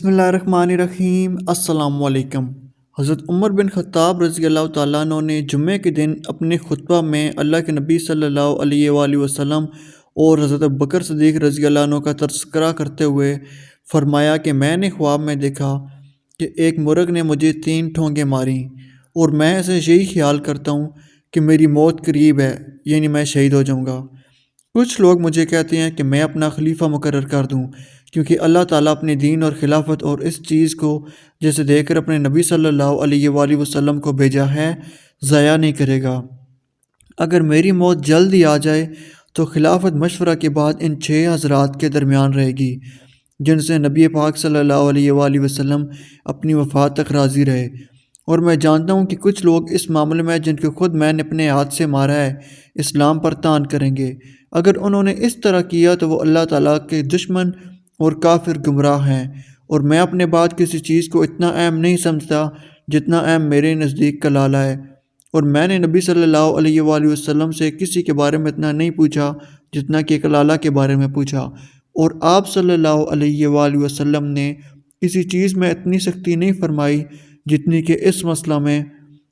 بسم اللہ الرحمن الرحیم۔ السلام علیکم۔ حضرت عمر بن خطاب رضی اللہ تعالیٰ عنہ نے جمعے کے دن اپنے خطبہ میں اللہ کے نبی صلی اللہ علیہ وآلہ وسلم اور حضرت ابوبکر صدیق رضی اللہ عنہ کا تذکرہ کرتے ہوئے فرمایا کہ میں نے خواب میں دیکھا کہ ایک مرغ نے مجھے 3 ٹھونگیں ماریں اور میں اسے یہی خیال کرتا ہوں کہ میری موت قریب ہے، یعنی میں شہید ہو جاؤں گا۔ کچھ لوگ مجھے کہتے ہیں کہ میں اپنا خلیفہ مقرر کر دوں، کیونکہ اللہ تعالیٰ اپنے دین اور خلافت اور اس چیز کو جیسے دے کر اپنے نبی صلی اللہ علیہ وآلہ وسلم کو بھیجا ہے ضائع نہیں کرے گا۔ اگر میری موت جلد ہی آ جائے تو خلافت مشورہ کے بعد ان 6 حضرات کے درمیان رہے گی جن سے نبی پاک صلی اللہ علیہ وآلہ وسلم اپنی وفات تک راضی رہے، اور میں جانتا ہوں کہ کچھ لوگ اس معاملے میں جن کو خود میں نے اپنے ہاتھ سے مارا ہے اسلام پر طعن کریں گے۔ اگر انہوں نے اس طرح کیا تو وہ اللہ تعالیٰ کے دشمن اور کافر گمراہ ہیں، اور میں اپنے بعد کسی چیز کو اتنا اہم نہیں سمجھتا جتنا اہم میرے نزدیک کلالہ ہے، اور میں نے نبی صلی اللہ علیہ وآلہ وسلم سے کسی کے بارے میں اتنا نہیں پوچھا جتنا کہ کلالہ کے بارے میں پوچھا، اور آپ صلی اللہ علیہ وآلہ وسلم نے کسی چیز میں اتنی سختی نہیں فرمائی جتنی کہ اس مسئلہ میں،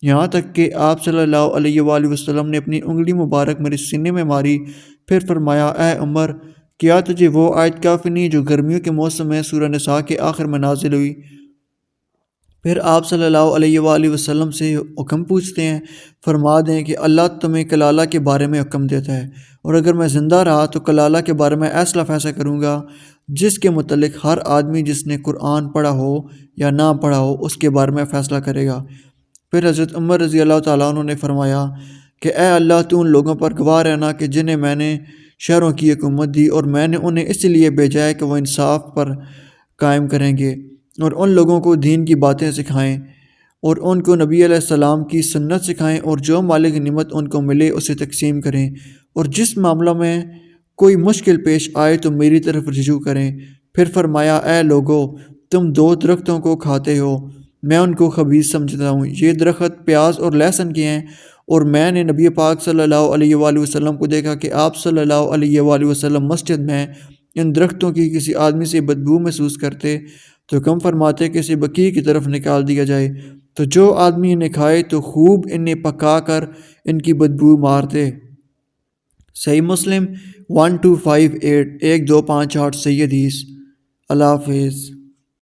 یہاں تک کہ آپ صلی اللہ علیہ وآلہ وسلم نے اپنی انگلی مبارک میرے سینے میں ماری، پھر فرمایا اے عمر، کیا تجھے وہ آیت کافی نہیں جو گرمیوں کے موسم میں سورہ نساء کے آخر میں نازل ہوئی؟ پھر آپ صلی اللہ علیہ وآلہ وسلم سے حکم پوچھتے ہیں، فرما دیں کہ اللہ تمہیں کلالہ کے بارے میں حکم دیتا ہے، اور اگر میں زندہ رہا تو کلالہ کے بارے میں ایسا فیصلہ کروں گا جس کے متعلق ہر آدمی جس نے قرآن پڑھا ہو یا نہ پڑھا ہو اس کے بارے میں فیصلہ کرے گا۔ پھر حضرت عمر رضی اللہ تعالیٰ عنہ نے فرمایا کہ اے اللہ، تو ان لوگوں پر گواہ رہنا کہ جنہیں میں نے شہروں کی حکومت دی، اور میں نے انہیں اس لیے بھیجا ہے کہ وہ انصاف پر قائم کریں گے اور ان لوگوں کو دین کی باتیں سکھائیں اور ان کو نبی علیہ السلام کی سنت سکھائیں، اور جو مال غنیمت ان کو ملے اسے تقسیم کریں، اور جس معاملہ میں کوئی مشکل پیش آئے تو میری طرف رجوع کریں۔ پھر فرمایا اے لوگو، تم 2 درختوں کو کھاتے ہو، میں ان کو خبیث سمجھتا ہوں، یہ درخت پیاز اور لہسن کے ہیں، اور میں نے نبی پاک صلی اللہ علیہ وآلہ وسلم کو دیکھا کہ آپ صلی اللہ علیہ وآلہ وسلم مسجد میں ان درختوں کی کسی آدمی سے بدبو محسوس کرتے تو حکم فرماتے کہ اسے بقیع کی طرف نکال دیا جائے، تو جو آدمی انہیں کھائے تو خوب انہیں پکا کر ان کی بدبو مار دے۔ صحیح مسلم 1258 1258 صحیح حدیث۔ اللہ حافظ۔